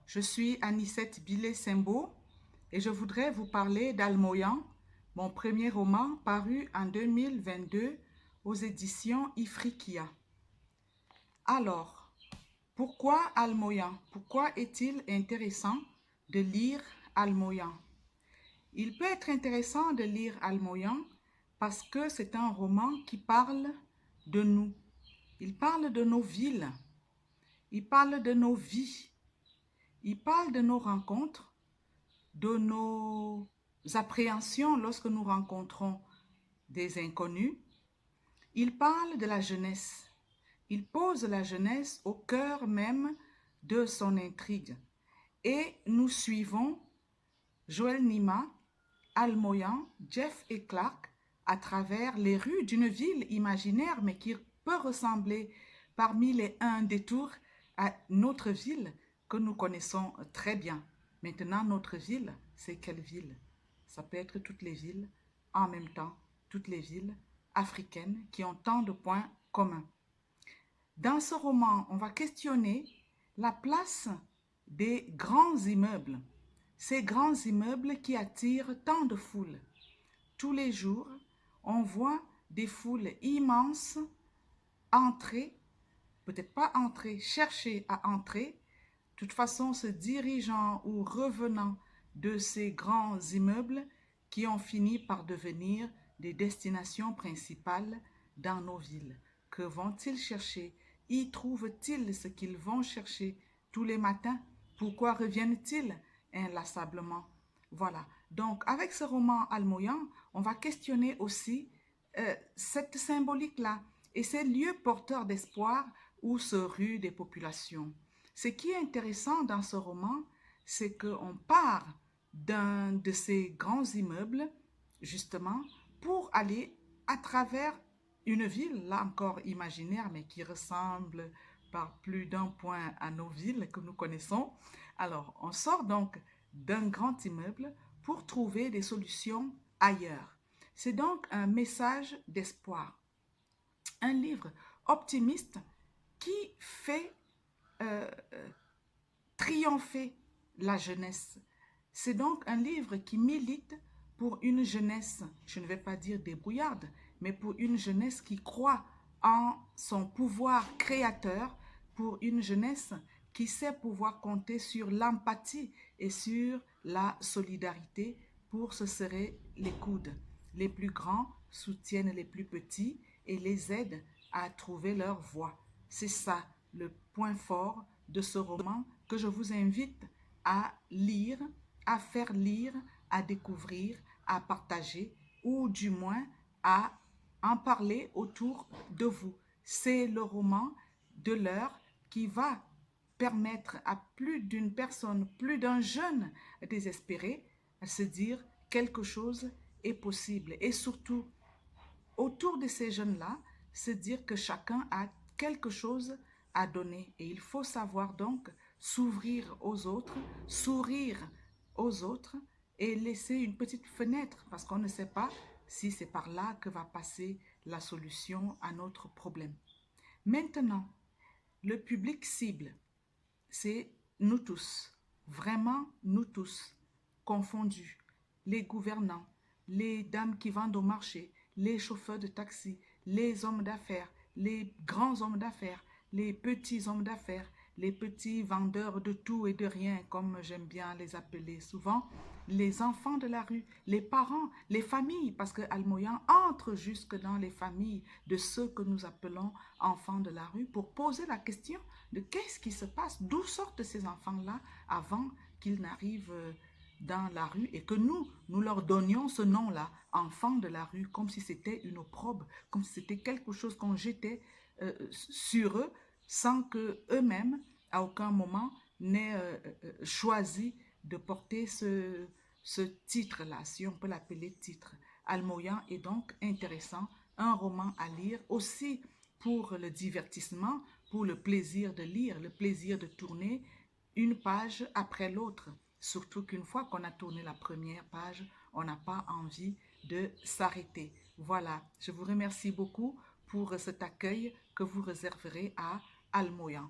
Je suis Anicette Billet-Sembo et je voudrais vous parler d'Almoyan, mon premier roman paru en 2022 aux éditions Ifriqiya. Alors, pourquoi Almoyan? Pourquoi est-il intéressant de lire Almoyan? Il peut être intéressant de lire Almoyan parce que c'est un roman qui parle de nous. Il parle de nos villes, il parle de nos vies, il parle de nos rencontres, de nos appréhensions lorsque nous rencontrons des inconnus. Il parle de la jeunesse. Il pose la jeunesse au cœur même de son intrigue. Et nous suivons Joël Nima, Almoyan, Jeff et Clark à travers les rues d'une ville imaginaire mais qui peut ressembler parmi les un détour à notre ville que nous connaissons très bien. Maintenant, notre ville, c'est quelle ville? Ça peut être toutes les villes en même temps, toutes les villes africaines qui ont tant de points communs. Dans ce roman, on va questionner la place des grands immeubles, ces grands immeubles qui attirent tant de foules. Tous les jours, on voit des foules immenses entrer, peut-être pas entrer, chercher à entrer, de toute façon se dirigeant ou revenant de ces grands immeubles qui ont fini par devenir des destinations principales dans nos villes. Que vont-ils chercher? Y trouvent-ils ce qu'ils vont chercher tous les matins? Pourquoi reviennent-ils inlassablement? Voilà. Donc, avec ce roman Almoyan, on va questionner aussi cette symbolique-là et ces lieux porteurs d'espoir où se ruent des populations. Ce qui est intéressant dans ce roman, c'est qu'on part d'un de ces grands immeubles, justement, pour aller à travers une ville, là encore imaginaire, mais qui ressemble par plus d'un point à nos villes que nous connaissons. Alors, on sort donc d'un grand immeuble pour trouver des solutions ailleurs. C'est donc un message d'espoir, un livre optimiste qui fait euh, triompher la jeunesse. C'est donc un livre qui milite pour une jeunesse, je ne vais pas dire débrouillarde, mais pour une jeunesse qui croit en son pouvoir créateur, pour une jeunesse qui sait pouvoir compter sur l'empathie et sur la solidarité pour se serrer les coudes. Les plus grands soutiennent les plus petits et les aident à trouver leur voie. C'est ça le point fort de ce roman que je vous invite à lire, à faire lire, à découvrir, à partager ou du moins à en parler autour de vous. C'est le roman de l'heure qui va permettre à plus d'une personne, plus d'un jeune désespéré, à se dire quelque chose est possible. Et surtout, autour de ces jeunes-là, se dire que chacun a quelque chose à donner. Et il faut savoir donc s'ouvrir aux autres, sourire aux autres et laisser une petite fenêtre parce qu'on ne sait pas si c'est par là que va passer la solution à notre problème. Maintenant, le public cible, c'est nous tous, vraiment nous tous, confondus, les gouvernants, les dames qui vendent au marché, les chauffeurs de taxi, les hommes d'affaires, les grands hommes d'affaires, les petits hommes d'affaires, les petits vendeurs de tout et de rien, comme j'aime bien les appeler souvent, les enfants de la rue, les parents, les familles, parce que Almoyan entre jusque dans les familles de ceux que nous appelons enfants de la rue pour poser la question de qu'est-ce qui se passe, d'où sortent ces enfants-là avant qu'ils n'arrivent dans la rue et que nous leur donnions ce nom-là, enfants de la rue, comme si c'était une opprobre, comme si c'était quelque chose qu'on jetait sur eux sans que eux-mêmes, à aucun moment, n'aient choisi de porter ce titre-là, si on peut l'appeler titre. Almoyan est donc intéressant, un roman à lire aussi pour le divertissement, pour le plaisir de lire, le plaisir de tourner une page après l'autre. Surtout qu'une fois qu'on a tourné la première page, on n'a pas envie de s'arrêter. Voilà, je vous remercie beaucoup pour cet accueil que vous réserverez à Almoyan.